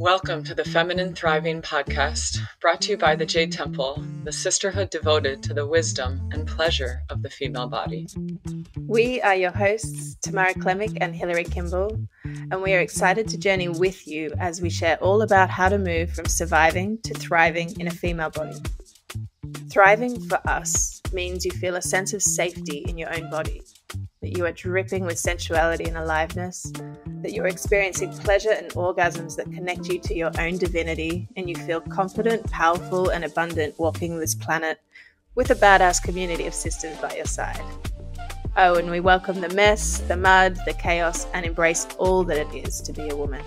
Welcome to the Feminine Thriving Podcast, brought to you by the Jade Temple, the sisterhood devoted to the wisdom and pleasure of the female body. We are your hosts, Tamara Klemich and Hilary Kimball, and we are excited to journey with you as we share all about how to move from surviving to thriving in a female body. Thriving for us means you feel a sense of safety in your own body, that you are dripping with sensuality and aliveness, that you're experiencing pleasure and orgasms that connect you to your own divinity, and you feel confident, powerful, and abundant walking this planet with a badass community of sisters by your side. Oh, and we welcome the mess, the mud, the chaos, and embrace all that it is to be a woman.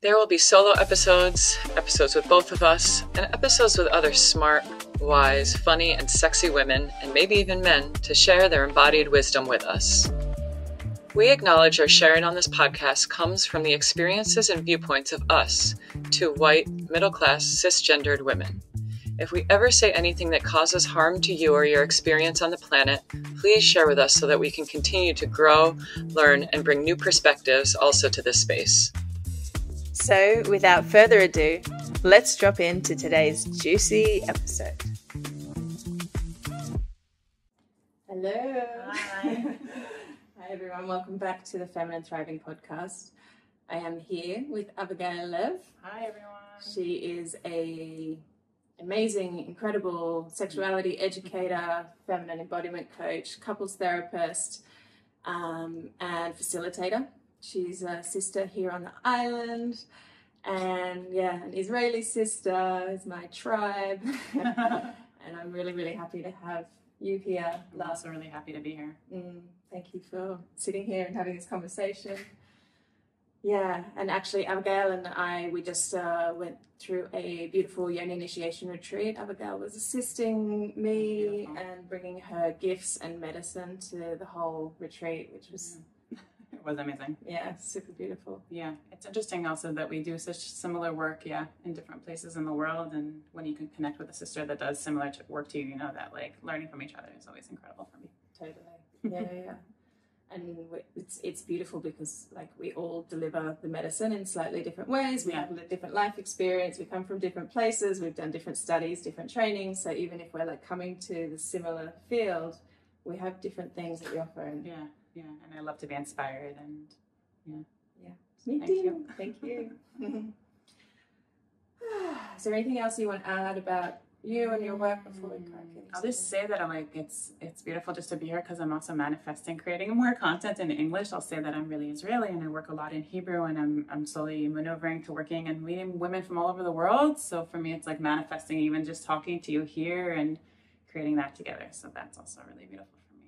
There will be solo episodes, episodes with both of us, and episodes with other smart, wise, funny, and sexy women, and maybe even men, to share their embodied wisdom with us. We acknowledge our sharing on this podcast comes from the experiences and viewpoints of us, two white, middle-class, cisgendered women. If we ever say anything that causes harm to you or your experience on the planet, please share with us so that we can continue to grow, learn, and bring new perspectives also to this space. So, without further ado, let's drop into today's juicy episode. Hello. Hi. Hi everyone, welcome back to the Feminine Thriving Podcast. I am here with Abigail Lev. Hi everyone. She is a amazing, incredible sexuality educator, feminine embodiment coach, couples therapist, and facilitator. She's a sister here on the island, and an Israeli sister is my tribe. And I'm really, really happy to have you here. I'm also really happy to be here. Thank you for sitting here and having this conversation. Yeah, and actually Abigail and I, we just went through a beautiful Yoni Initiation Retreat. Abigail was assisting me and bringing her gifts and medicine to the whole retreat, which was... It was amazing. Yeah, super beautiful. Yeah, it's interesting also that we do such similar work, in different places in the world. And when you can connect with a sister that does similar work to you, you know that like learning from each other is always incredible for me. Totally. Yeah. And it's beautiful because like we all deliver the medicine in slightly different ways. We have a different life experience. We come from different places. We've done different studies, different trainings. So even if we're like coming to the similar field, we have different things that we offer. And yeah. And I love to be inspired and Me too. Thank you. Is there anything else you want to add about you and your work before we crack into? I'll just say that it's beautiful just to be here because I'm also manifesting creating more content in English. I'll say that I'm really Israeli and I work a lot in Hebrew, and I'm slowly maneuvering to working and meeting women from all over the world. So for me, it's like manifesting even just talking to you here and creating that together. So that's also really beautiful for me.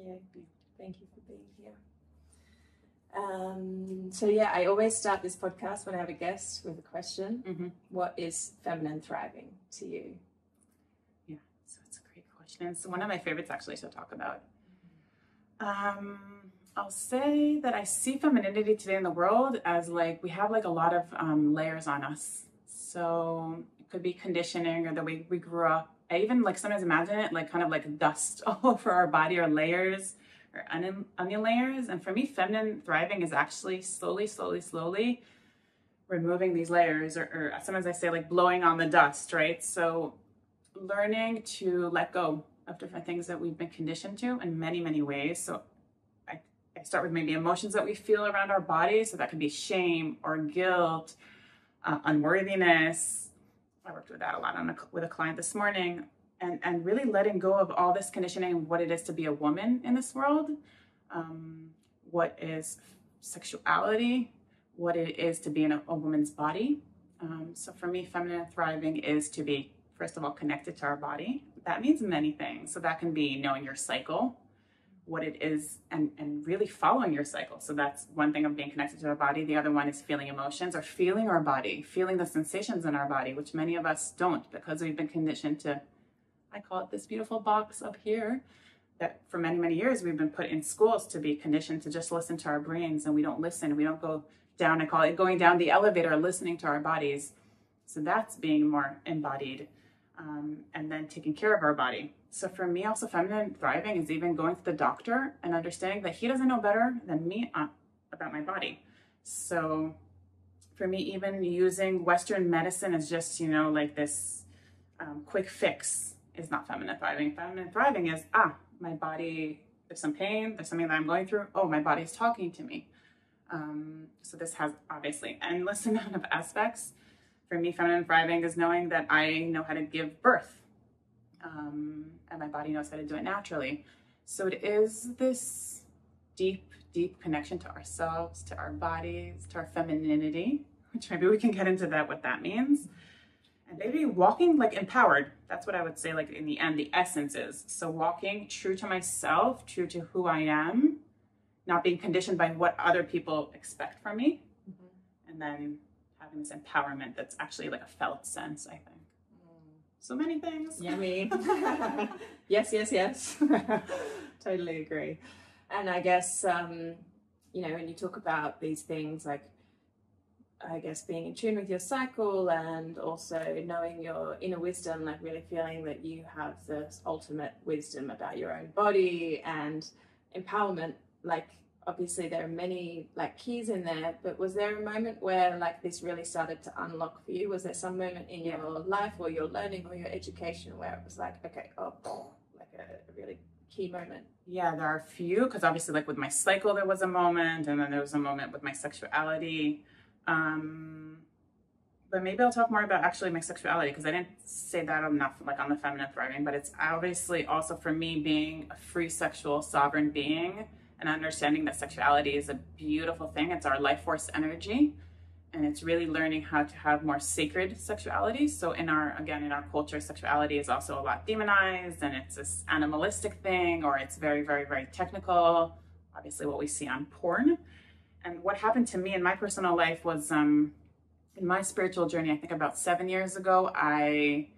Yeah, thank you for being here. I always start this podcast when I have a guest with a question. Mm-hmm. What is feminine thriving to you? Yeah, so it's a great question. It's one of my favorites actually to talk about. I'll say that I see femininity today in the world as like we have like a lot of layers on us. So it could be conditioning or the way we grew up. I even like sometimes imagine it like kind of like dust all over our body or layers or onion layers. And for me, feminine thriving is actually slowly removing these layers, or sometimes I say like blowing on the dust, right? So learning to let go of different things that we've been conditioned to in many, many ways. So I start with maybe emotions that we feel around our bodies. So that could be shame or guilt, unworthiness. I worked with that a lot with a client this morning. And really letting go of all this conditioning and what it is to be a woman in this world, what is sexuality, what it is to be in a woman's body. So for me, feminine thriving is to be, first of all, connected to our body. That means many things. So that can be knowing your cycle, what it is, and really following your cycle. So that's one thing of being connected to our body. The other one is feeling emotions or feeling our body, feeling the sensations in our body, which many of us don't because we've been conditioned to, I call it this beautiful box up here, that for many, many years we've been put in schools to be conditioned to just listen to our brains, and we don't listen. We don't go down. I call it going down the elevator, listening to our bodies. So that's being more embodied, and then taking care of our body. So for me, also feminine thriving is even going to the doctor and understanding that he doesn't know better than me about my body. So for me, even using Western medicine as just, you know, like this quick fix is not feminine thriving. Feminine thriving is, my body, there's some pain, there's something that I'm going through. Oh, my body's talking to me. So this has obviously endless amount of aspects. For me, feminine thriving is knowing that I know how to give birth, and my body knows how to do it naturally. So it is this deep, deep connection to ourselves, to our bodies, to our femininity, which maybe we can get into that, what that means. And maybe walking like empowered. That's what I would say, like in the end, the essence is. So walking true to myself, true to who I am, not being conditioned by what other people expect from me. And then having this empowerment that's actually like a felt sense, I think. So many things. Yummy. Yes. Totally agree. And I guess, you know, when you talk about these things, like, I guess being in tune with your cycle and also knowing your inner wisdom, like really feeling that you have this ultimate wisdom about your own body and empowerment, like obviously there are many like keys in there, but was there a moment where like this really started to unlock for you? Was there some moment in your life or your learning or your education where it was like, okay, like a really key moment? Yeah, there are a few, because obviously like with my cycle there was a moment, and then there was a moment with my sexuality. But maybe I'll talk more about actually my sexuality, because I didn't say that enough, like on the feminine thriving, but it's obviously also for me being a free sexual sovereign being and understanding that sexuality is a beautiful thing. It's our life force energy, and it's really learning how to have more sacred sexuality. So in our culture, sexuality is also a lot demonized, and it's this animalistic thing, or it's very, very, very technical, obviously what we see on porn. And what happened to me in my personal life was, in my spiritual journey, I think about 7 years ago, I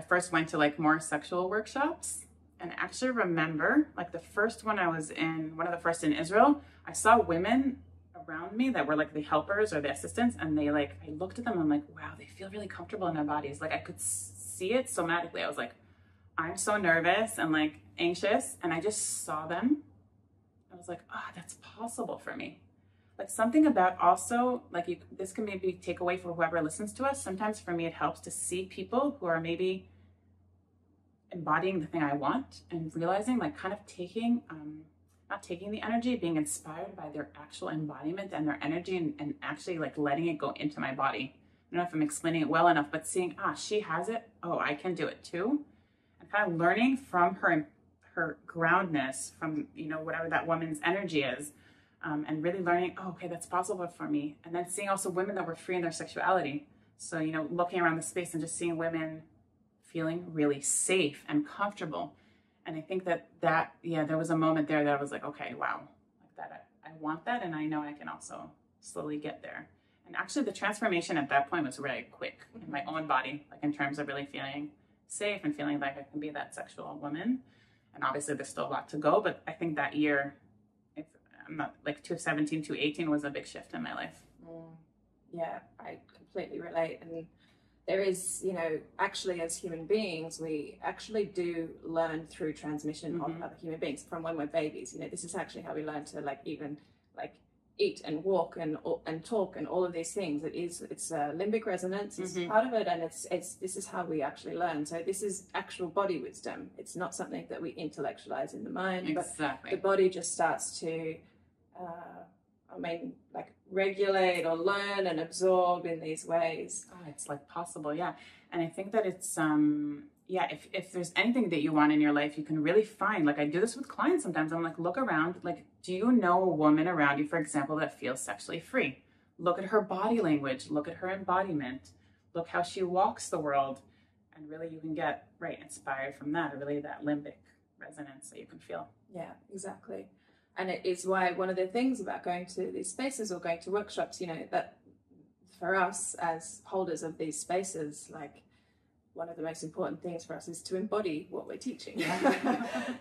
first went to like more sexual workshops, and actually remember like the first one I was in, one of the first in Israel, I saw women around me that were like the helpers or the assistants, and I looked at them and I'm like, wow, they feel really comfortable in their bodies. Like I could see it somatically. I was like, I'm so nervous and like anxious, and I just saw them. I was like, that's possible for me. Like something about also, like this can maybe take away for whoever listens to us. Sometimes for me, it helps to see people who are maybe embodying the thing I want, and realizing like kind of taking, not taking the energy, being inspired by their actual embodiment and their energy, and actually like letting it go into my body. I don't know if I'm explaining it well enough, but seeing, she has it. Oh, I can do it too. And kind of learning from her groundness, from, you know, whatever that woman's energy is, and really learning, okay, that's possible for me. And then seeing also women that were free in their sexuality. So, you know, looking around the space and just seeing women feeling really safe and comfortable. And I think that there was a moment there that I was like, okay, wow, like that, I want that, and I know I can also slowly get there. And actually the transformation at that point was really quick in my own body, like in terms of really feeling safe and feeling like I can be that sexual woman. And obviously there's still a lot to go, but I think that year, I'm not like 2017, 2018 was a big shift in my life. Yeah, I completely relate. And there is, you know, actually as human beings, we actually do learn through transmission of other human beings from when we're babies. You know, this is actually how we learn to like even like eat and walk and talk and all of these things. It's limbic resonance is part of it, and this is how we actually learn. So this is actual body wisdom. It's not something that we intellectualize in the mind, but the body just starts to like regulate or learn and absorb in these ways. It's like possible, yeah. And I think that it's if there's anything that you want in your life, you can really find, like I do this with clients sometimes, I'm like, look around, like, do you know a woman around you, for example, that feels sexually free? Look at her body language, look at her embodiment, look how she walks the world, and really you can get inspired from that, or really that limbic resonance that you can feel. Yeah, exactly. And it is why one of the things about going to these spaces or going to workshops, you know, that for us as holders of these spaces, like one of the most important things for us is to embody what we're teaching.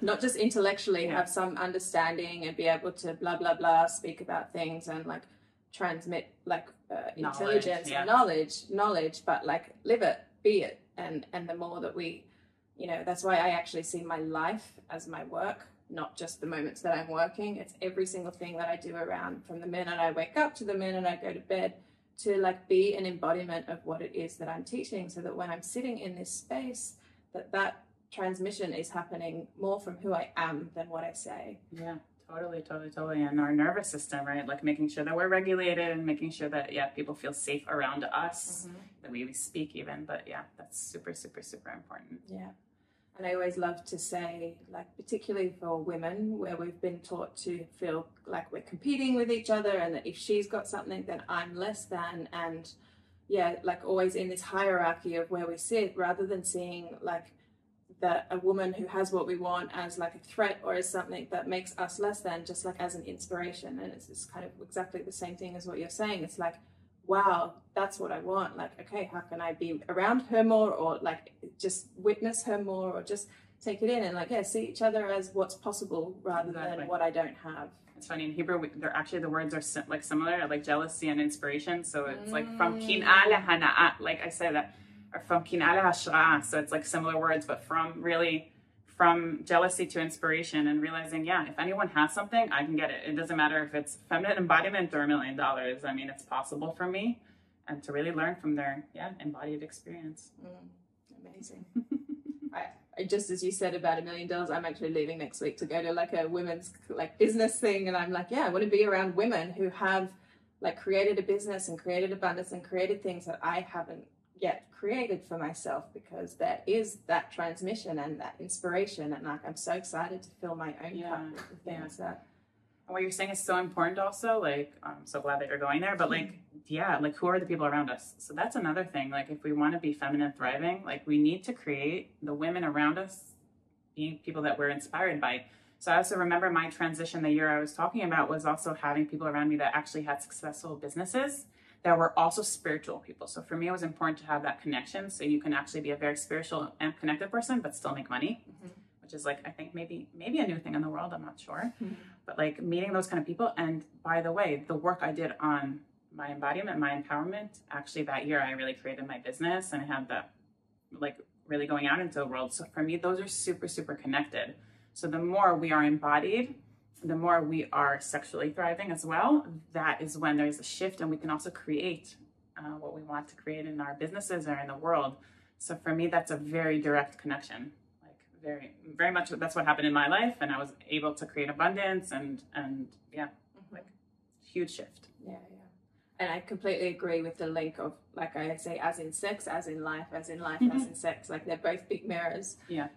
Not just intellectually have some understanding and be able to blah, blah, blah, speak about things and like transmit like intelligence and knowledge, but like live it, be it. And the more that we, you know, that's why I actually see my life as my work. not just the moments that I'm working. It's every single thing that I do around, from the minute I wake up to the minute I go to bed, to like be an embodiment of what it is that I'm teaching, so that when I'm sitting in this space, that transmission is happening more from who I am than what I say. Yeah, totally. And our nervous system, right? Like making sure that we're regulated and making sure that, yeah, people feel safe around us, the way we speak even. But yeah, that's super important. Yeah. And I always love to say, like, particularly for women, where we've been taught to feel like we're competing with each other, and that if she's got something, then I'm less than. And yeah, like always in this hierarchy of where we sit, rather than seeing like that a woman who has what we want as like a threat or as something that makes us less than, just like as an inspiration. And it's kind of exactly the same thing as what you're saying. It's like, wow, that's what I want. Like, okay, how can I be around her more, or like just witness her more, or just take it in and like, yeah, see each other as what's possible rather than what I don't have. It's funny, in Hebrew, they're actually, the words are like similar, like jealousy and inspiration. So it's like from kin'a lehana'at, like I said that, or from kin'a lehashra'a. So it's like similar words, but from jealousy to inspiration, and realizing, yeah, if anyone has something, I can get it. It doesn't matter if it's feminine embodiment or $1 million. I mean, it's possible for me, and to really learn from their, embodied experience. Amazing. I just, as you said about $1 million, I'm actually leaving next week to go to like a women's like business thing. And I'm like, yeah, I want to be around women who have like created a business and created abundance and created things that I haven't yet created for myself, because there is that transmission and that inspiration, and like I'm so excited to fill my own cup with the things that. And what you're saying is so important also, like I'm so glad that you're going there, but like like who are the people around us? So that's another thing. Like if we want to be feminine thriving, like we need to create the women around us being people that we're inspired by. So I also remember my transition, the year I was talking about, was also having people around me that actually had successful businesses that were also spiritual people. So for me, it was important to have that connection, so you can actually be a very spiritual and connected person, but still make money, which is like, I think maybe a new thing in the world. I'm not sure, but like meeting those kind of people. And by the way, the work I did on my embodiment, my empowerment, actually that year, I really created my business, and I had that like really going out into the world. So for me, those are super connected. So the more we are embodied, the more we are sexually thriving as well. That is when there's a shift, and we can also create what we want to create in our businesses or in the world. So for me, that's a very direct connection, like very much. That's what happened in my life, and I was able to create abundance and like huge shift. Yeah. And I completely agree with the link of, like I say, as in sex, as in life, as in sex. Like they're both big mirrors. Yeah.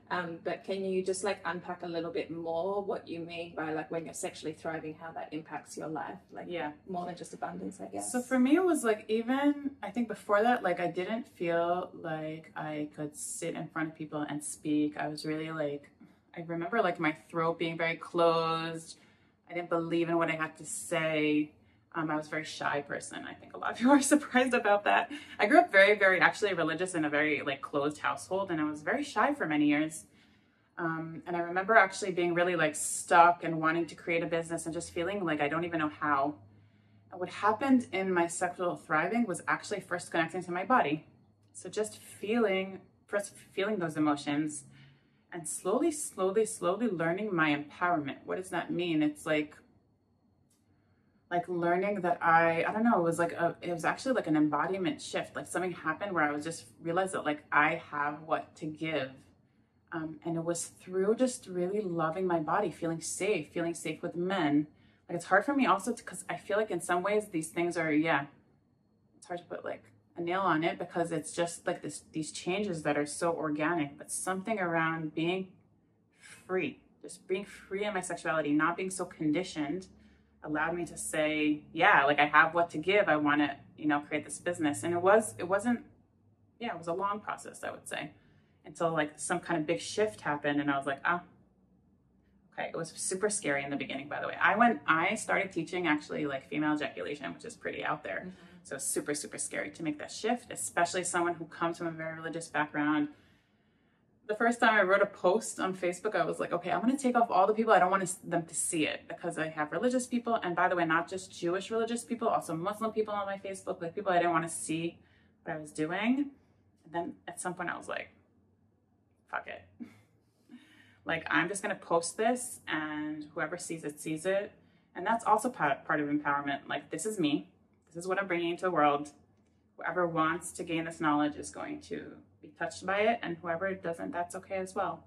But can you just like unpack a little bit more what you mean by like when you're sexually thriving, how that impacts your life? Like more than just abundance, I guess. So for me, it was like, even I think before that, like I didn't feel like I could sit in front of people and speak. I was really like, I remember like my throat being very closed. I didn't believe in what I had to say. I was a very shy person. I think a lot of people are surprised about that. I grew up very actually religious in a very like closed household, and I was very shy for many years. And I remember actually being really like stuck and wanting to create a business and just feeling like I don't even know how. And what happened in my sexual thriving was actually first connecting to my body. So just feeling those emotions, and slowly learning my empowerment. What does that mean? It's like learning that I don't know, it was actually like an embodiment shift. Like something happened where I was just realized that like I have what to give. And it was through just really loving my body, feeling safe with men. Like it's hard for me also because I feel like in some ways these things are, it's hard to put like a nail on it, because it's just like these changes that are so organic, but something around being free, just being free in my sexuality, not being so conditioned, allowed me to say, like I have what to give. I want to, create this business. And it was a long process, I would say, until like some kind of big shift happened. And I was like, okay. It was super scary in the beginning, by the way. I started teaching actually like female ejaculation, which is pretty out there. So it's super scary to make that shift, especially someone who comes from a very religious background. The first time I wrote a post on Facebook, I was like, okay, I'm going to take off all the people I don't want them to see it, because I have religious people. And by the way, not just Jewish religious people, also Muslim people on my Facebook, like people I didn't want to see what I was doing. And then at some point I was like, fuck it. Like, I'm just going to post this and whoever sees it, sees it. And that's also part of empowerment. Like, this is me. This is what I'm bringing into the world. Whoever wants to gain this knowledge is going to be touched by it. And whoever doesn't, that's okay as well.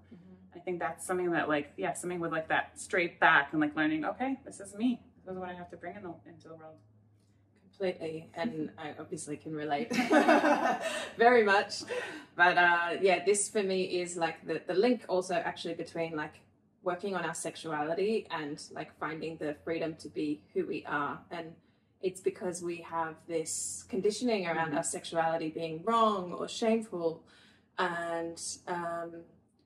I think that's something that, like, yeah, something with like that straight back and like learning, okay, this is me. This is what I have to bring into the world. Completely. And I obviously can relate very much. But yeah, this for me is like the link also actually between like working on our sexuality and like finding the freedom to be who we are. And it's because we have this conditioning around our sexuality being wrong or shameful. And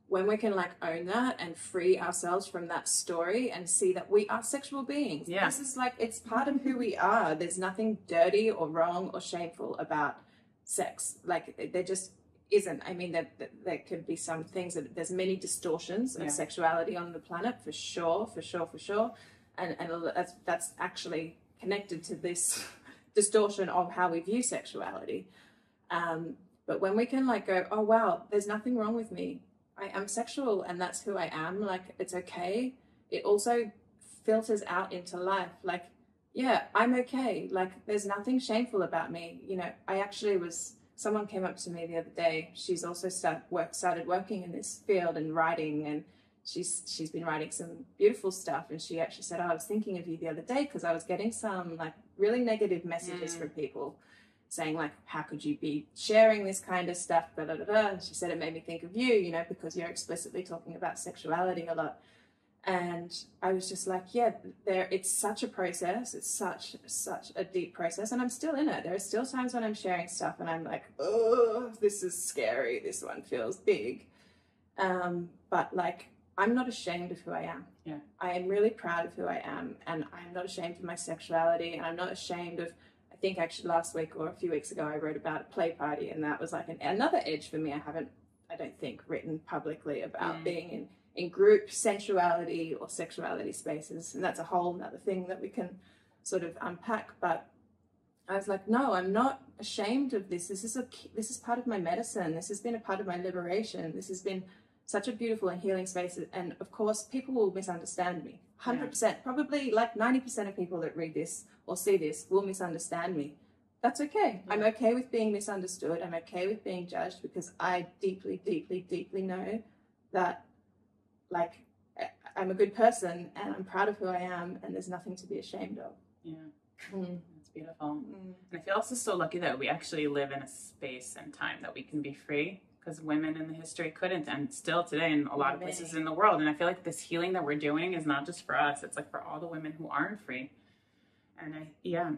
when we can like own that and free ourselves from that story and see that we are sexual beings. Yeah. This is like, it's part of who we are. There's nothing dirty or wrong or shameful about sex. Like, there just isn't. I mean, there could be some things that there's many distortions of sexuality on the planet, for sure. And that's actually connected to this distortion of how we view sexuality. But when we can like go, oh wow, there's nothing wrong with me. I am sexual and that's who I am. Like, it's okay. It also filters out into life. Like, yeah, I'm okay. Like, there's nothing shameful about me. You know, someone came up to me the other day. She's also started working in this field and writing, and she's been writing some beautiful stuff. And she actually said, oh, I was thinking of you the other day because I was getting some like really negative messages from people saying like, how could you be sharing this kind of stuff, blah, blah, blah, blah. And she said, it made me think of you, you know, because you're explicitly talking about sexuality a lot. And I was just like, yeah, it's such a process. It's such a deep process. And I'm still in it. There are still times when I'm sharing stuff and I'm like, oh, this is scary. This one feels big. But like, I'm not ashamed of who I am. Yeah. I am really proud of who I am. And I'm not ashamed of my sexuality. And I'm not ashamed of, I think actually last week or a few weeks ago, I wrote about a play party. And that was like another edge for me. I don't think written publicly about being in group sensuality or sexuality spaces. And that's a whole other thing that we can sort of unpack. But I was like, no, I'm not ashamed of this. This is part of my medicine. This has been a part of my liberation. This has been such a beautiful and healing space. And of course, people will misunderstand me. 100%, probably like 90% of people that read this or see this will misunderstand me. That's okay. I'm okay with being misunderstood. I'm okay with being judged, because I deeply, deeply, deeply know that like I'm a good person and I'm proud of who I am, and there's nothing to be ashamed of. Yeah. That's beautiful. And I feel also so lucky that we actually live in a space and time that we can be free, because women in the history couldn't, and still today in a lot of places in the world. And I feel like this healing that we're doing is not just for us, it's like for all the women who aren't free. And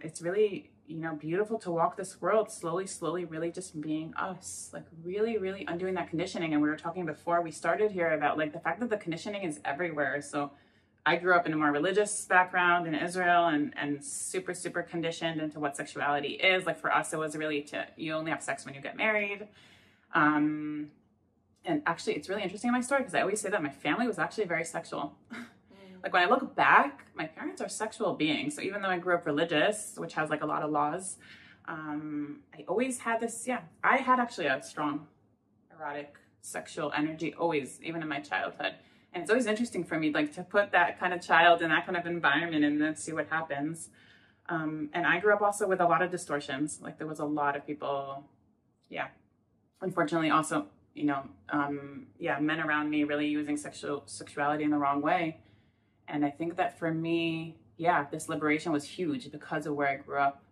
it's really, beautiful to walk this world slowly, really just being us, like really, really undoing that conditioning. And we were talking before we started here about like the fact that the conditioning is everywhere. So I grew up in a more religious background in Israel and super, super conditioned into what sexuality is. Like for us, it was really you only have sex when you get married. And actually, it's really interesting in my story, because I always say that my family was actually very sexual. Like when I look back, my parents are sexual beings. So even though I grew up religious, which has like a lot of laws, I always had this, I had actually a strong erotic sexual energy always, even in my childhood. And it's always interesting for me, like to put that kind of child in that kind of environment and then see what happens. And I grew up also with a lot of distortions. Like there was a lot of people, unfortunately also, men around me really using sexuality in the wrong way. And I think that for me, this liberation was huge because of where I grew up.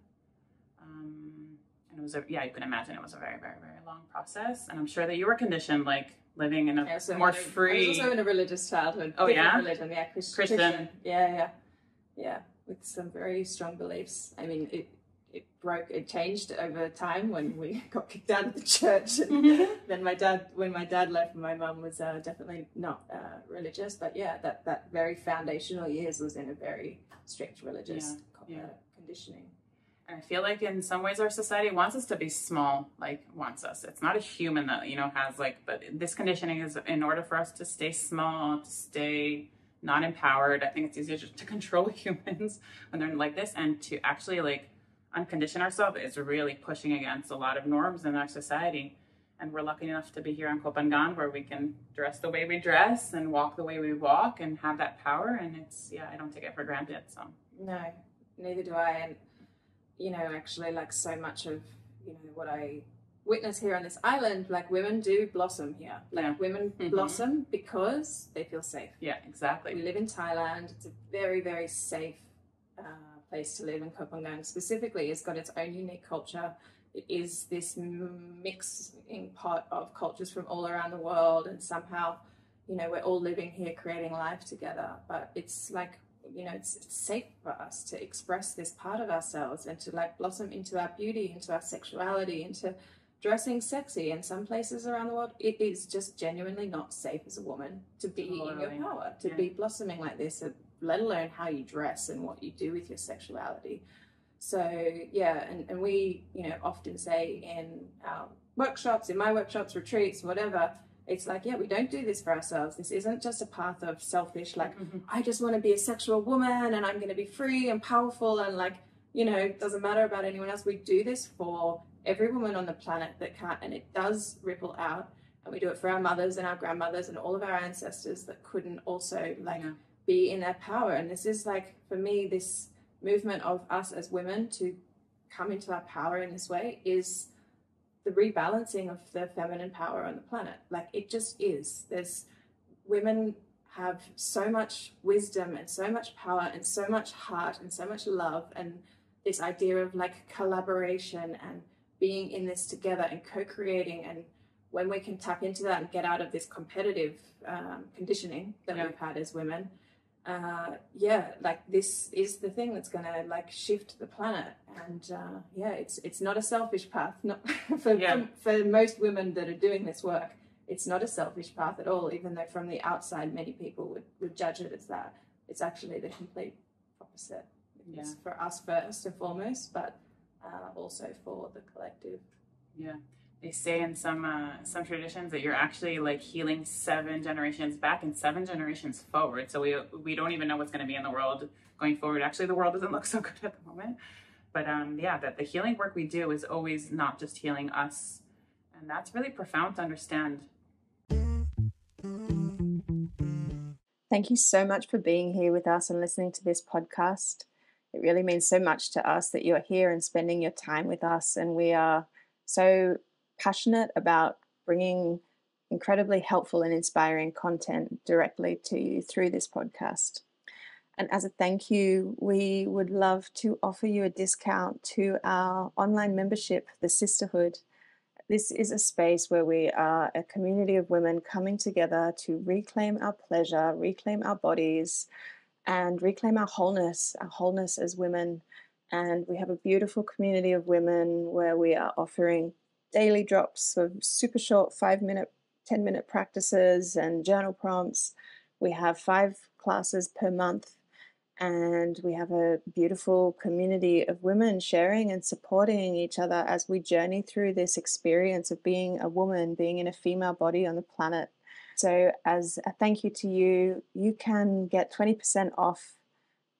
And it was you can imagine it was a very, very, very long process. And I'm sure that you were conditioned, like living in a more free. I was also in a religious childhood. Oh, yeah? Religion, Christian. Yeah. With some very strong beliefs. I mean, it changed over time when we got kicked out of the church, and then when my dad left, my mum was definitely not religious, but that very foundational years was in a very strict religious conditioning. And I feel like in some ways our society wants us to be small, it's not a human that has but this conditioning is in order for us to stay small, to stay not empowered. I think it's easier to control humans when they're like this, and to actually uncondition ourselves is really pushing against a lot of norms in our society. And we're lucky enough to be here in Kopangan, where we can dress the way we dress and walk the way we walk and have that power. And it's, I don't take it for granted. So no, neither do I. And, actually, like, so much of, what I witness here on this island, like, women do blossom here. Like, women blossom because they feel safe. Yeah, exactly. We live in Thailand. It's a very, very safe place to live in. Kopangan specifically. It's got its own unique culture. It is this mixing pot of cultures from all around the world, and somehow, we're all living here creating life together. But it's like, it's safe for us to express this part of ourselves and to, like, blossom into our beauty, into our sexuality, into dressing sexy. In some places around the world, it is just genuinely not safe as a woman to be in your power, to be blossoming like this, let alone how you dress and what you do with your sexuality. So and we, often say in our workshops, in my workshops, retreats, whatever, it's like, we don't do this for ourselves. This isn't just a path of selfish, like, I just want to be a sexual woman and I'm going to be free and powerful and, like, it doesn't matter about anyone else. We do this for every woman on the planet that can't, and it does ripple out. And we do it for our mothers and our grandmothers and all of our ancestors that couldn't also, like, be in their power. And this is, like, for me, this movement of us as women to come into our power in this way is the rebalancing of the feminine power on the planet. Like, it just is. Women have so much wisdom and so much power and so much heart and so much love, and this idea of, like, collaboration and being in this together and co-creating. And when we can tap into that and get out of this competitive conditioning that we've had as women, like, this is the thing that's going to, like, shift the planet. And it's not a selfish path. Not for most women that are doing this work, it's not a selfish path at all, even though from the outside many people would judge it as that. It's actually the complete opposite. It's for us first and foremost, but also for the collective. They say in some traditions that you're actually, like, healing 7 generations back and 7 generations forward. So we don't even know what's going to be in the world going forward. Actually, the world doesn't look so good at the moment. But that the healing work we do is always not just healing us. And that's really profound to understand. Thank you so much for being here with us and listening to this podcast. It really means so much to us that you're here and spending your time with us. And we are so passionate about bringing incredibly helpful and inspiring content directly to you through this podcast. And as a thank you, we would love to offer you a discount to our online membership, The Sisterhood. This is a space where we are a community of women coming together to reclaim our pleasure, reclaim our bodies, and reclaim our wholeness as women. And we have a beautiful community of women where we are offering daily drops of super short 5-minute, 10-minute practices and journal prompts. We have 5 classes per month, and we have a beautiful community of women sharing and supporting each other as we journey through this experience of being a woman, being in a female body on the planet. So as a thank you to you, you can get 20% off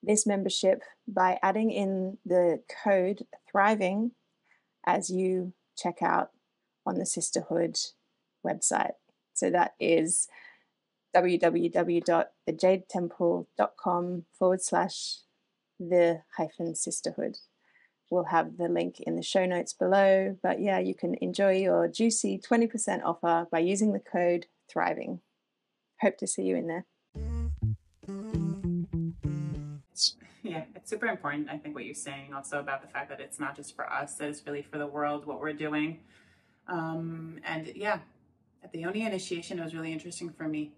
this membership by adding in the code THRIVING as you check out on the Sisterhood website. So that is www.thejadetemple.com/the-sisterhood. We'll have the link in the show notes below. But you can enjoy your juicy 20% offer by using the code THRIVING. Hope to see you in there. It's super important, I think, what you're saying also about the fact that it's not just for us, that it's really for the world, what we're doing. At the Yoni Initiation, it was really interesting for me.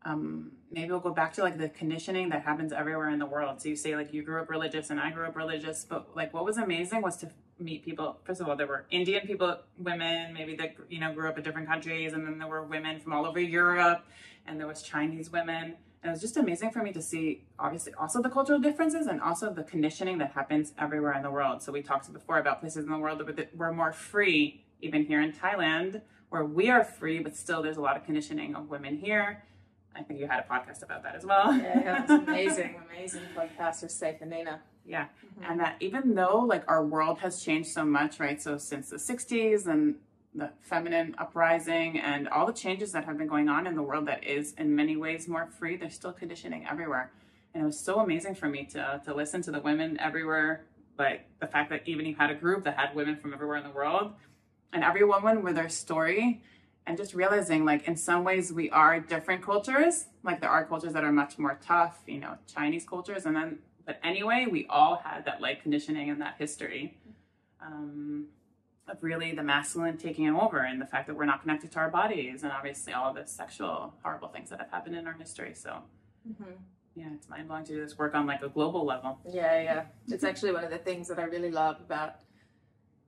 Maybe we'll go back to, like, the conditioning that happens everywhere in the world. So you say, like, you grew up religious and I grew up religious, but, like, what was amazing was to meet people. First of all, there were Indian people, women, maybe that, grew up in different countries. And then there were women from all over Europe, and there was Chinese women. And it was just amazing for me to see, obviously, also the cultural differences and also the conditioning that happens everywhere in the world. So we talked before about places in the world that were more free, even here in Thailand, where we are free, but still there's a lot of conditioning of women here. I think you had a podcast about that as well. Yeah, it's amazing podcast with Safe and Nina. Yeah, and that even though, like, our world has changed so much, right? So since the 60s and the feminine uprising and all the changes that have been going on in the world that is in many ways more free, there's still conditioning everywhere. And it was so amazing for me to listen to the women everywhere, like the fact that even you had a group that had women from everywhere in the world, and every woman with their story, and just realizing like in some ways we are different cultures. Like there are cultures that are much more tough, you know, Chinese cultures, and then, but anyway, we all had that like conditioning and that history of really the masculine taking over, and the fact that we're not connected to our bodies, and obviously all of the sexual horrible things that have happened in our history. So yeah, it's mind-blowing to do this work on like a global level. Yeah. It's actually one of the things that I really love about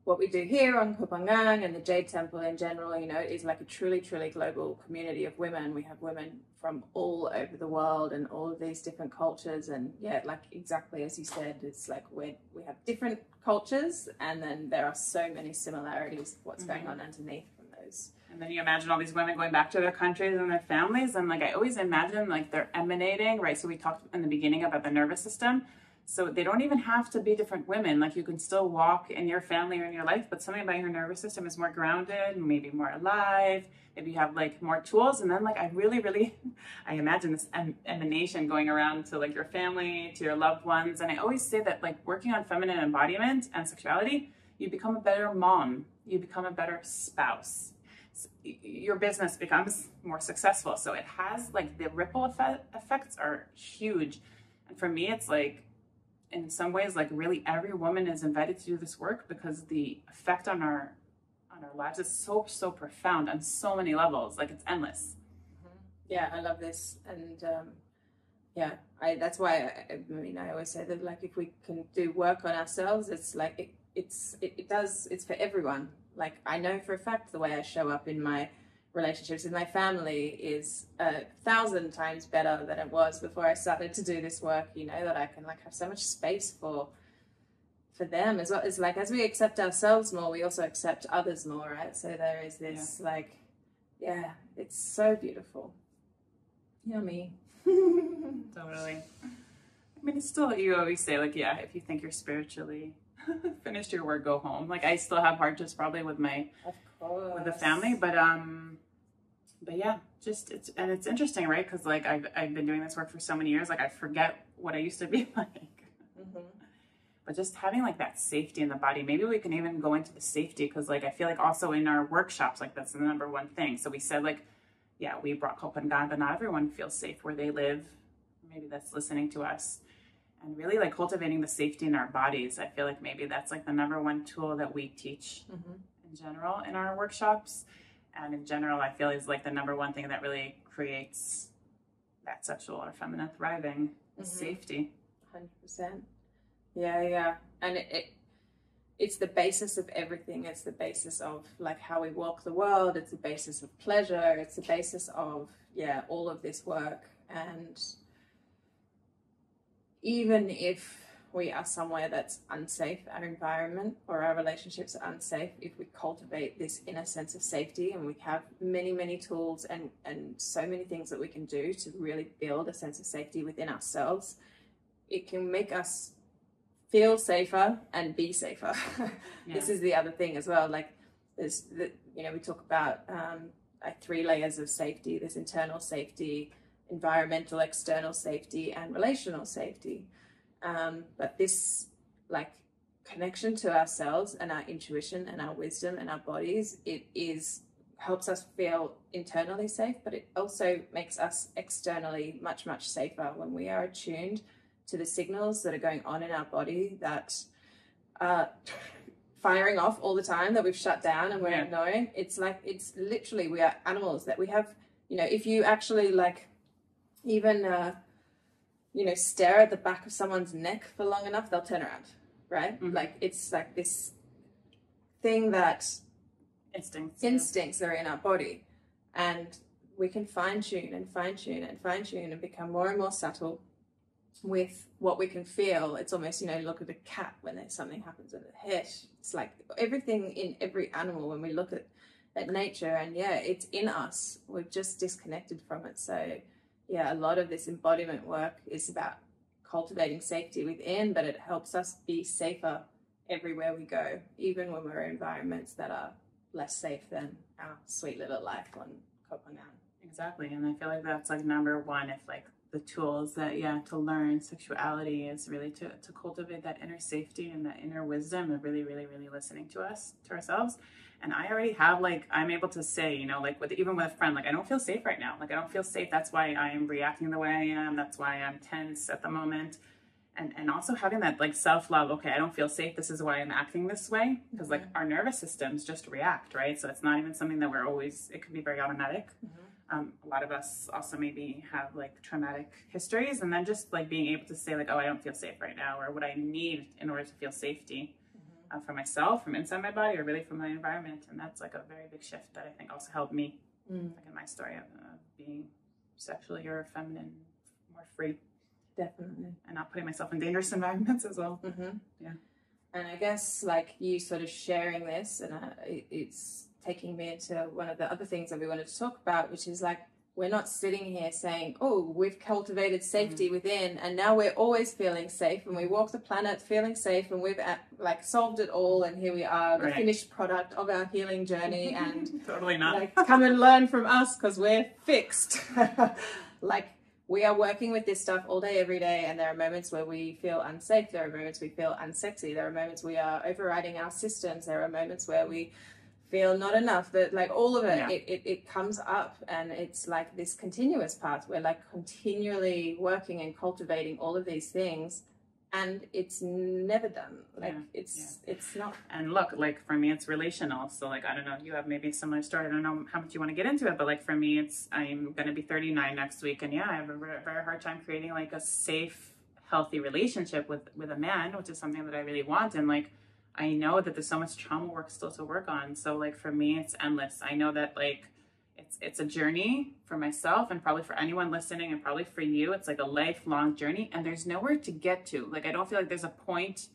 what we do here on Kupangang and the Jade Temple in general. You know, is like a truly, truly global community of women. We have women from all over the world and all of these different cultures. And yeah, like exactly as you said, it's like we have different cultures, and then there are so many similarities of what's going on underneath from those. And then you imagine all these women going back to their countries and their families, and like I always imagine like they're emanating, right? So we talked in the beginning about the nervous system. So they don't even have to be different women. Like you can still walk in your family or in your life, but something about your nervous system is more grounded, maybe more alive. Maybe you have like more tools. And then like I really, I imagine this emanation going around to like your family, to your loved ones. And I always say that like working on feminine embodiment and sexuality, you become a better mom. You become a better spouse. Your business becomes more successful. So it has like the ripple effects are huge. And for me, it's like, in some ways, like really every woman is invited to do this work, because the effect on our lives is so profound on so many levels. Like it's endless. Yeah, I love this. And yeah, that's why I always say that like if we can do work on ourselves, it's like it's for everyone. Like I know for a fact the way I show up in my relationships with my family is 1,000 times better than it was before I started to do this work. You know, that I can like have so much space for them as well. It's like as we accept ourselves more, we also accept others more, right? So there is this like, yeah, it's so beautiful. Yummy. Totally. I mean, it's still, you always say like, yeah, if you think you're spiritually finished your work, go home. Like I still have hardships probably with with the family, but yeah, just it's interesting, right? Because like I've been doing this work for so many years, like I forget what I used to be like. But just having like that safety in the body, maybe we can even go into the safety, because like I feel like also in our workshops, like that's the number one thing. So we said like, yeah, we brought Kopangan, but not everyone feels safe where they live. Maybe that's listening to us. And really like cultivating the safety in our bodies. I feel like maybe that's like the number one tool that we teach in general in our workshops. And in general, I feel is like the number one thing that really creates that sexual or feminine thriving is safety. 100%. Yeah. And it's the basis of everything. It's the basis of like how we walk the world. It's the basis of pleasure. It's the basis of, all of this work. And even if we are somewhere that's unsafe, our environment or our relationships are unsafe, if we cultivate this inner sense of safety, and we have many, many tools and so many things that we can do to really build a sense of safety within ourselves, it can make us feel safer and be safer. This is the other thing as well. Like there's, we talk about like 3 layers of safety. There's internal safety, environmental, external safety, and relational safety. But this like connection to ourselves and our intuition and our wisdom and our bodies, helps us feel internally safe, but it also makes us externally much, much safer when we are attuned to the signals that are going on in our body that are firing off all the time, that we've shut down and we're ignoring. It's like, it's literally, we are animals that we have, if you actually like even stare at the back of someone's neck for long enough, they'll turn around, right? Like it's like this thing that instincts are in our body, and we can fine tune and become more and more subtle with what we can feel. It's almost, look at a cat when there's something happens with the head. It's like everything in every animal when we look at nature, and it's in us. We've just disconnected from it. So a lot of this embodiment work is about cultivating safety within, but it helps us be safer everywhere we go, even when we're in environments that are less safe than our sweet little life on Copenhagen. Exactly. And I feel like that's like number one, if like the tools that, to learn sexuality is really to cultivate that inner safety and that inner wisdom of really, really, really listening to ourselves. And I already have, like, I'm able to say, you know, like even with a friend, like, I don't feel safe right now. Like, I don't feel safe. That's why I am reacting the way I am. That's why I'm tense at the moment. And also having that like self-love. Okay, I don't feel safe. This is why I'm acting this way. Because like our nervous systems just react, right? So it's not even something that it can be very automatic. A lot of us also maybe have like traumatic histories, and then just like being able to say like, oh, I don't feel safe right now, or what I need in order to feel safety for myself, from inside my body, or really from my environment. And that's like a very big shift that I think also helped me, like in my story of being sexually or feminine, more free. Definitely. And not putting myself in dangerous environments as well. Yeah. And I guess like you sort of sharing this, and it's taking me into one of the other things that we wanted to talk about, which is like, we're not sitting here saying, oh, we've cultivated safety within, and now we're always feeling safe, and we walk the planet feeling safe, and we've like solved it all, and here we are, the finished product of our healing journey, and totally not. Like, come and learn from us because we're fixed. Like, we are working with this stuff all day, every day, and there are moments where we feel unsafe. There are moments we feel unsexy. There are moments we are overriding our systems. There are moments where we feel not enough. That like all of it, it comes up, and it's like this continuous path. We're like continually working and cultivating all of these things, and it's never done. Like it's not. And look, like for me, it's relational. So like, I don't know, you have maybe a similar story. I don't know how much you want to get into it, but like for me, I'm going to be 39 next week. And I have a very hard time creating like a safe, healthy relationship with a man, which is something that I really want. And like, I know that there's so much trauma work still to work on. So like for me, it's endless. I know that like, it's a journey for myself, and probably for anyone listening, and probably for you, it's like a lifelong journey, and there's nowhere to get to. Like, I don't feel like there's a point.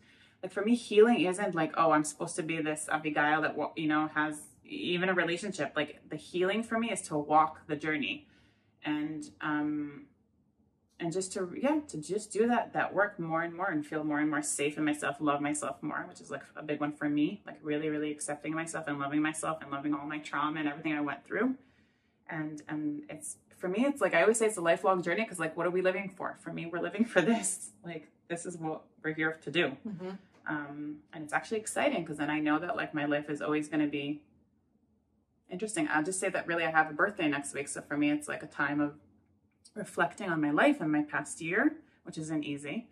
Like for me, healing isn't like, oh, I'm supposed to be this Abigail that, you know, has even a relationship. Like the healing for me is to walk the journey, and just to just do that work more and more, and feel more and more safe in myself, love myself more, which is like a big one for me. Like really, really accepting myself and loving myself and loving all my trauma and everything I went through. And it's, for me, it's like, I always say it's a lifelong journey, because like, what are we living for? For me, we're living for this. Like, this is what we're here to do. And it's actually exciting, because then I know that like my life is always going to be interesting. I'll just say that really I have a birthday next week. So for me, it's like a time of reflecting on my life and my past year, which isn't easy.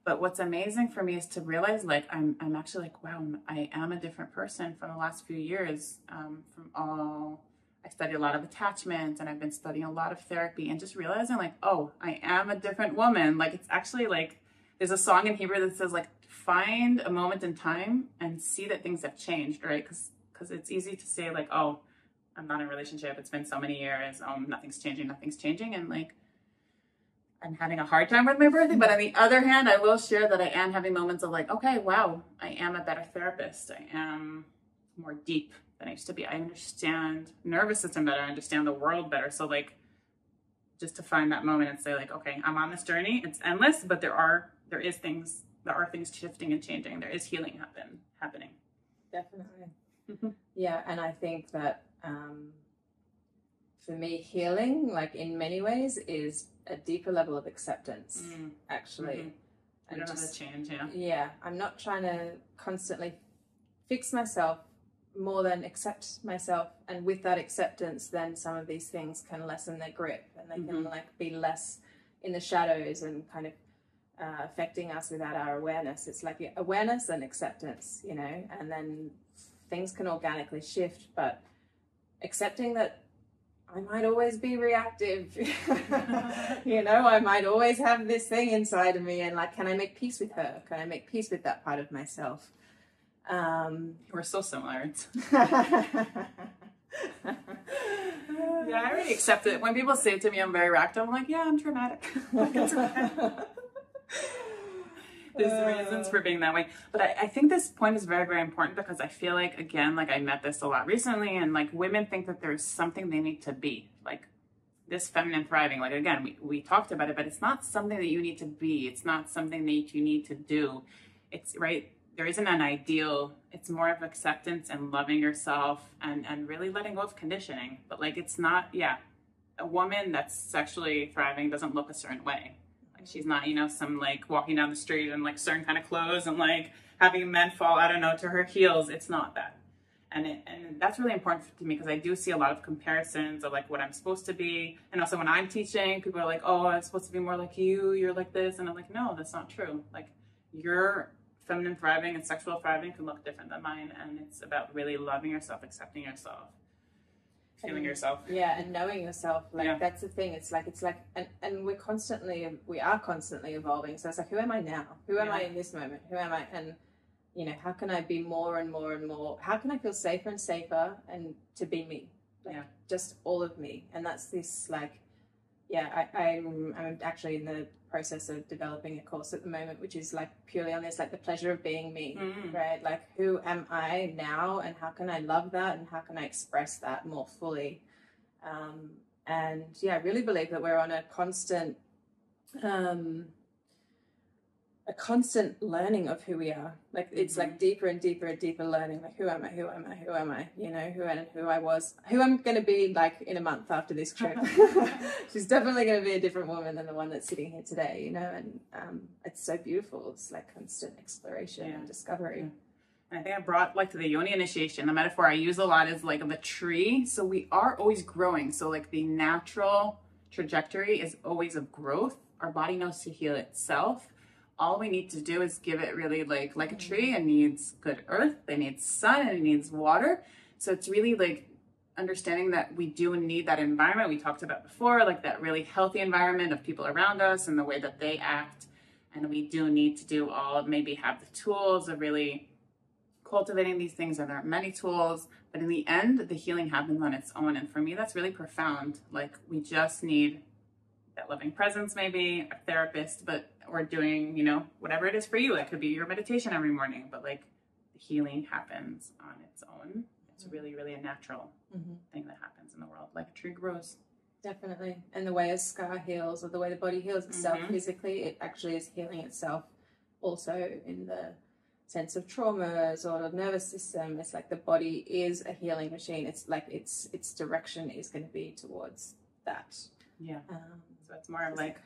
But what's amazing for me is to realize like, I'm actually like, wow, I am a different person from the last few years, I studied a lot of attachment, and I've been studying a lot of therapy, and just realizing like, oh, I am a different woman. Like, it's actually like, there's a song in Hebrew that says like, find a moment in time and see that things have changed, right? Because it's easy to say like, oh, I'm not in a relationship. It's been so many years. Nothing's changing. And like, I'm having a hard time with my birthday. But on the other hand, I will share that I am having moments of like, okay, wow, I am a better therapist. I am more deep than I used to be. I understand nervous system better. I understand the world better. So like, just to find that moment and say like, okay, I'm on this journey. It's endless, but there are things shifting and changing. There is healing happening. Definitely. Yeah. And I think that for me, healing, like in many ways, is a deeper level of acceptance, actually. And you don't have to change, Yeah. I'm not trying to constantly fix myself, more than accept myself, and with that acceptance, then some of these things can lessen their grip, and they can like be less in the shadows and kind of affecting us without our awareness. It's like awareness and acceptance, you know, and then things can organically shift. But accepting that I might always be reactive, you know, I might always have this thing inside of me, and like, can I make peace with her? Can I make peace with that part of myself? We're so similar. Yeah, I already accept it. When people say to me I'm very reactive, I'm like, yeah, I'm traumatic. There's reasons for being that way. But I think this point is very, very important, because I feel like, again, like I met this a lot recently, and like women think that there's something they need to be, like this feminine thriving. Like, again, we talked about it, but it's not something that you need to be. It's not something that you need to do. It's right. there isn't an ideal. It's more of acceptance and loving yourself and really letting go of conditioning. But like, it's not, a woman that's sexually thriving doesn't look a certain way. Like, she's not, you know, some like walking down the street in like certain kind of clothes and like having men fall, I don't know, to her heels. It's not that. And that's really important to me, because I do see a lot of comparisons of like what I'm supposed to be. And also when I'm teaching, people are like, oh, I'm supposed to be more like you. You're like this. And I'm like, no, that's not true. Like, your feminine thriving and sexual thriving can look different than mine. And it's about really loving yourself, accepting yourself, feeling yourself. Yeah. And knowing yourself. Like, that's the thing. It's like, and we are constantly evolving. So it's like, who am I now? Who am I in this moment? Who am I? And, you know, how can I be more and more and more? How can I feel safer and safer and to be me? Like, just all of me. And that's this, like, I'm actually in the process of developing a course at the moment, which is like purely on this, like the pleasure of being me, right? Like, who am I now, and how can I love that, and how can I express that more fully? And I really believe that we're on a constant learning of who we are. Like, it's like deeper and deeper and deeper learning. Like, who am I? You know, who I was, who I'm going to be like in a month after this trip. She's definitely going to be a different woman than the one that's sitting here today, you know, and it's so beautiful. It's like constant exploration and discovery. And I think I brought like to the Yoni initiation, the metaphor I use a lot is like the tree. So we are always growing. So like the natural trajectory is always of growth. Our body knows to heal itself. All we need to do is give it really like a tree. It needs good earth, it needs sun, and it needs water. So it's really like understanding that we do need that environment we talked about before, like that really healthy environment of people around us and the way that they act. And we do need to maybe have the tools of really cultivating these things. And there are many tools, but in the end, the healing happens on its own. And for me, that's really profound. Like, we just need that loving presence, maybe a therapist, or doing, you know, whatever it is for you. It could be your meditation every morning, but like, the healing happens on its own. It's really, really a natural thing that happens in the world. Like a tree grows. Definitely. And the way a scar heals, or the way the body heals itself physically, it actually is healing itself also in the sense of traumas or the nervous system. It's like the body is a healing machine. It's like its direction is going to be towards that. So it's more like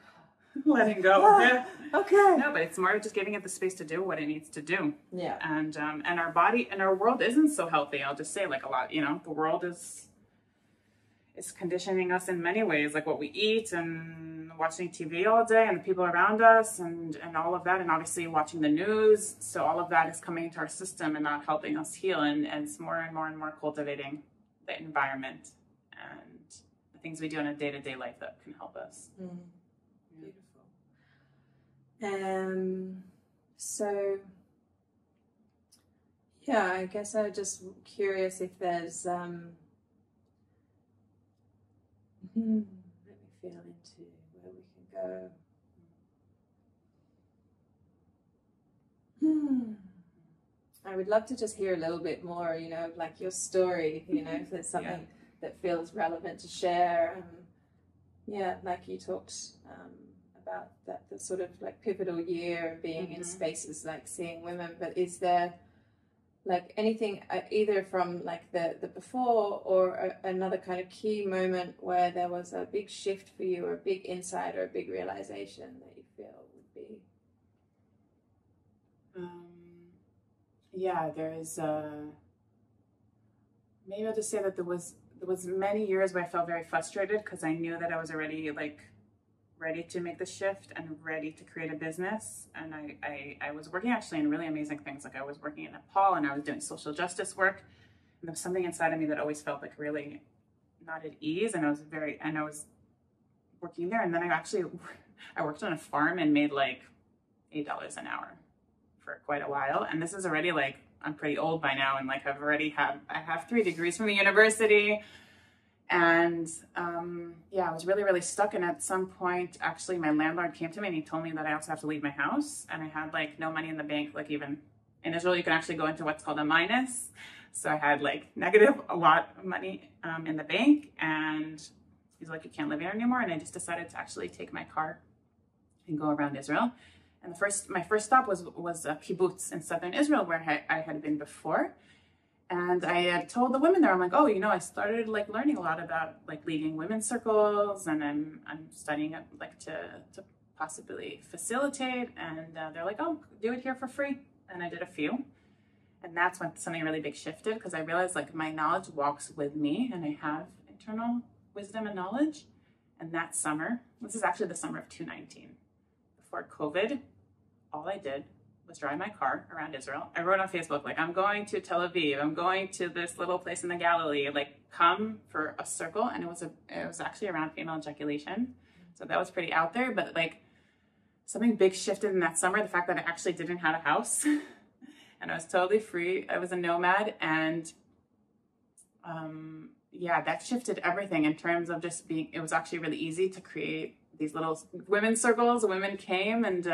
letting go. Okay. No, but it's more of just giving it the space to do what it needs to do. Yeah. And our body and our world isn't so healthy. I'll just say, like, a lot, you know, the world is conditioning us in many ways, like what we eat and watching TV all day and the people around us and all of that. And obviously watching the news. So all of that is coming into our system and not helping us heal. And it's more and more and more cultivating the environment and the things we do in a day-to-day life that can help us. Beautiful. So I guess I'm just curious if there's let me feel into where we can go. I would love to just hear a little bit more, you know, like your story, you know, if there's something that feels relevant to share. Like you talked about the sort of like pivotal year of being in spaces like seeing women, but is there like anything either from like the before or another kind of key moment where there was a big shift for you, or a big insight, or a big realization that you feel would be? There is maybe I'll just say that there was many years where I felt very frustrated because I knew that I was already like ready to make the shift and ready to create a business. And I was working actually in really amazing things. Like, I was working in Nepal and I was doing social justice work. And there was something inside of me that always felt like really not at ease. And I was working there. And then I worked on a farm and made like $8 an hour for quite a while. And this is already like, I'm pretty old by now. And like, I have 3 degrees from the university. And I was really, really stuck. And at some point, actually, my landlord came to me and he told me that I also have to leave my house. And I had like no money in the bank. Like, even in Israel, you can actually go into what's called a minus. So I had like negative a lot of money in the bank. And he's like, you can't live here anymore. And I just decided to actually take my car and go around Israel. And my first stop was a kibbutz in southern Israel, where I had been before. And I had told the women there, I'm like, oh, I started like learning a lot about like leading women's circles, and I'm studying it like to possibly facilitate. And they're like, oh, do it here for free. And I did a few. And that's when something really big shifted, because I realized like my knowledge walks with me, and I have internal wisdom and knowledge. And that summer, this is actually the summer of 2019, before COVID, all I did was drive my car around Israel. I wrote on Facebook, like, I'm going to Tel Aviv. I'm going to this little place in the Galilee, like, come for a circle. And it was actually around female ejaculation. So that was pretty out there, but like something big shifted in that summer. The fact that I actually didn't have a house and I was totally free. I was a nomad, and yeah, that shifted everything in terms of just being, it was actually really easy to create these little women's circles. Women came, and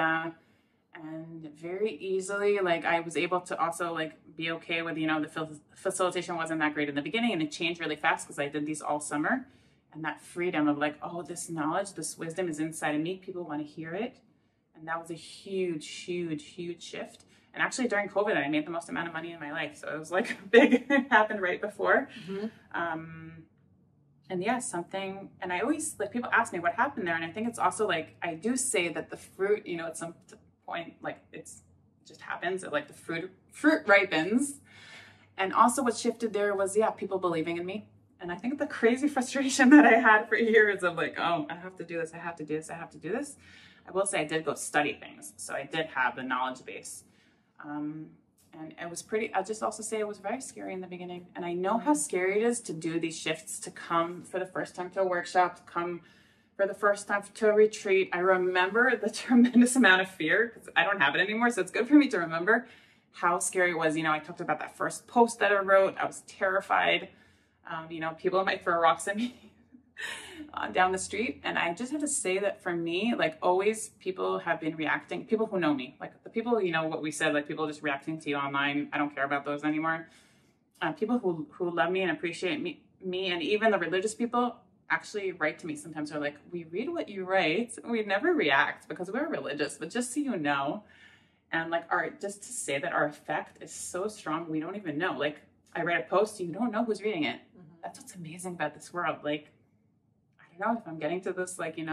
very easily, like, I was able to also like be okay with, the facilitation wasn't that great in the beginning, and it changed really fast because I did these all summer. And that freedom of like, oh, this knowledge, this wisdom is inside of me. People want to hear it. And that was a huge, huge, huge shift. And actually during COVID, I made the most amount of money in my life. So it was like big, it happened right before. And yeah, something, and I always, like, people ask me what happened there. And I think it's also like, I do say that the fruit, at some point, like it just happens. Like the fruit ripens. And also what shifted there was, people believing in me. And I think the crazy frustration that I had for years of like, oh, I have to do this, I have to do this, I have to do this. I will say I did go study things. So I did have the knowledge base. And it was I'll just also say it was very scary in the beginning. And I know how scary it is to do these shifts, to come for the first time to a workshop, to come for the first time to a retreat. I remember the tremendous amount of fear, because I don't have it anymore. So it's good for me to remember how scary it was. I talked about that first post that I wrote. I was terrified. People might throw rocks at me down the street. And I just have to say that for me, like always, people have been reacting, people who know me, like the people, what we said, like people just reacting to you online. I don't care about those anymore. People who love me and appreciate me, and even the religious people actually write to me sometimes. They're like, we read what you write. We never react because we're religious, but just so you know. And like, just to say that our effect is so strong, we don't even know. Like, I write a post, you don't know who's reading it. That's what's amazing about this world. Like, I don't know if I'm getting to this, like, I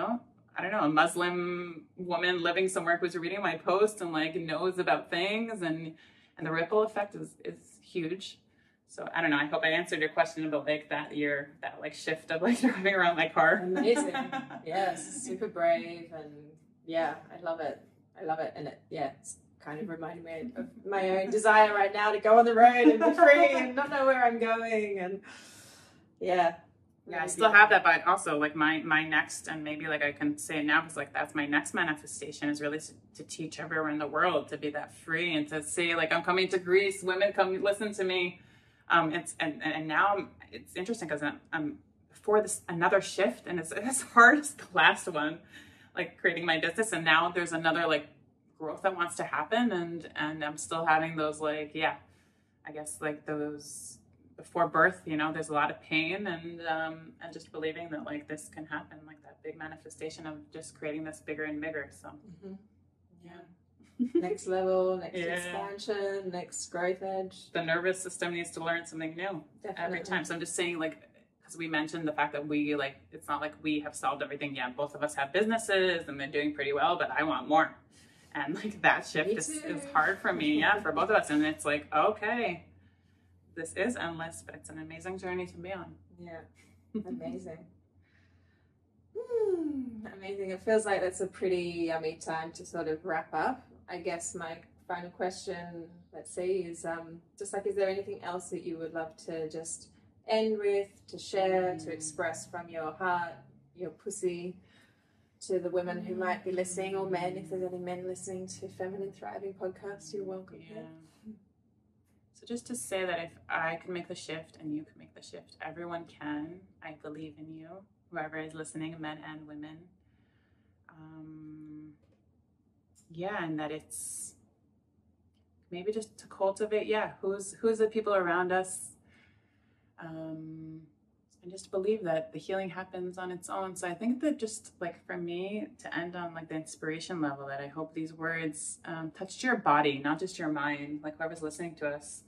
don't know, a Muslim woman living somewhere who's reading my post and like knows about things, and the ripple effect is huge. So I don't know. I hope I answered your question about like that shift of like driving around my car. Amazing. Yes, super brave, and yeah, I love it. And it's kind of reminding me of my own desire right now to go on the road and be free and not know where I'm going. And yeah, I still have that, but also like my next, and maybe like I can say it now because like that's my next manifestation, is really to teach everywhere in the world to be that free, and to say like, I'm coming to Greece, women come listen to me. And now it's interesting because I'm before this another shift, and it's as hard as the last one, like creating my business, and now there's another like growth that wants to happen, and I'm still having those like, I guess like those before birth, there's a lot of pain, and just believing that like this can happen, like that big manifestation of just creating this bigger and bigger. So next level, next expansion, next growth edge. The nervous system needs to learn something new every time. So I'm just saying, like, because we mentioned the fact that we like, it's not like we have solved everything yet. Both of us have businesses and they're doing pretty well, but I want more. And like that shift is hard for me, for both of us. And it's like, okay, this is endless, but it's an amazing journey to be on. Yeah, amazing. Amazing. It feels like that's a pretty yummy time to sort of wrap up. I guess my final question, let's see, is just like, is there anything else that you would love to just end with, to share, to express from your heart, your pussy, to the women who might be listening, or men, if there's any men listening to Feminine Thriving Podcast, you're welcome. So just to say that if I can make the shift and you can make the shift, everyone can. I believe in you, whoever is listening, men and women. And that it's maybe just to cultivate, who's the people around us, and just believe that the healing happens on its own. So I think that just like for me to end on like the inspiration level, that I hope these words touched your body, not just your mind, like whoever's listening to us,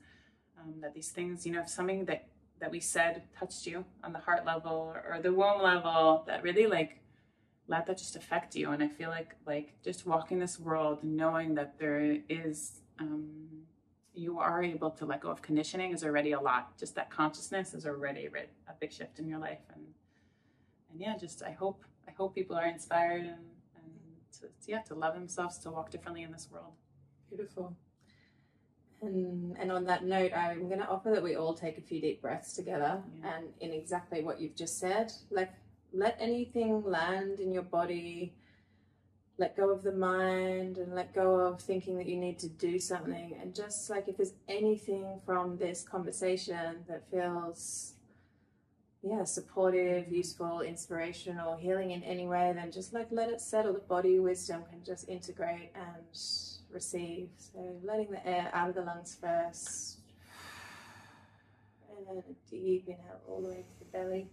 that these things, you know, if something that we said touched you on the heart level or the womb level, that really like let that just affect you. And I feel like just walking this world knowing that there is you are able to let go of conditioning is already a lot. Just that consciousness is already a big shift in your life. And yeah, just I hope people are inspired and to love themselves, to walk differently in this world. Beautiful. And on that note, I'm going to offer that we all take a few deep breaths together, and in exactly what you've just said, like let anything land in your body. Let go of the mind and let go of thinking that you need to do something. And just like if there's anything from this conversation that feels, supportive, useful, inspirational, healing in any way, then just like let it settle. The body wisdom can just integrate and receive. So letting the air out of the lungs first. And then a deep inhale all the way to the belly.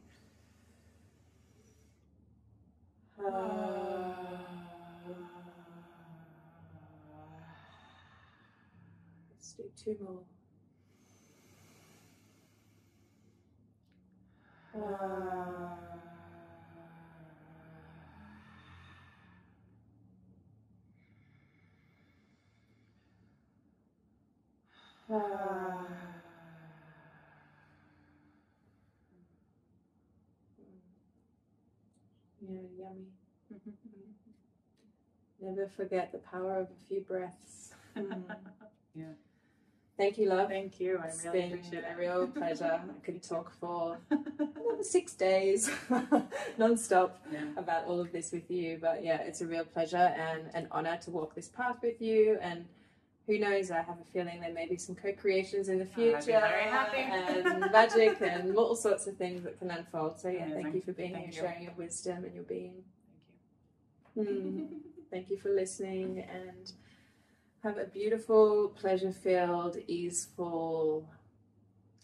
Let's do 2 more. Yeah, yummy. Never forget the power of a few breaths. Yeah. Thank you, love. Thank you. It's really been appreciate it. a real pleasure. I could talk for another 6 days non-stop about all of this with you. But yeah, it's a real pleasure and an honor to walk this path with you. And who knows, I have a feeling there may be some co-creations in the future. I'd be very happy. And magic and all sorts of things that can unfold. So yeah, Amazing. thank you for being Thank here, you. sharing your wisdom and your being. Thank you. Thank you for listening, and have a beautiful, pleasure-filled, easeful,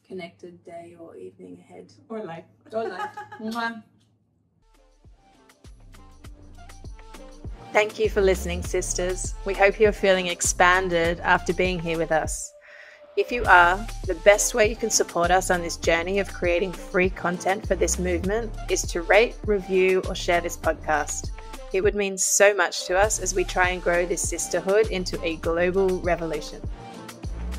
connected day or evening ahead. Or life. Or life. Mwah. Thank you for listening, sisters. We hope you're feeling expanded after being here with us. If you are, the best way you can support us on this journey of creating free content for this movement is to rate, review, or share this podcast. It would mean so much to us as we try and grow this sisterhood into a global revolution.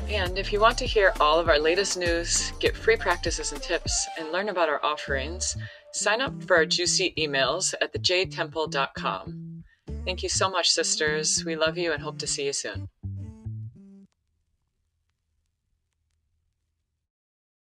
And if you want to hear all of our latest news, get free practices and tips, and learn about our offerings, sign up for our juicy emails at thejadetemple.com. Thank you so much, sisters. We love you and hope to see you soon.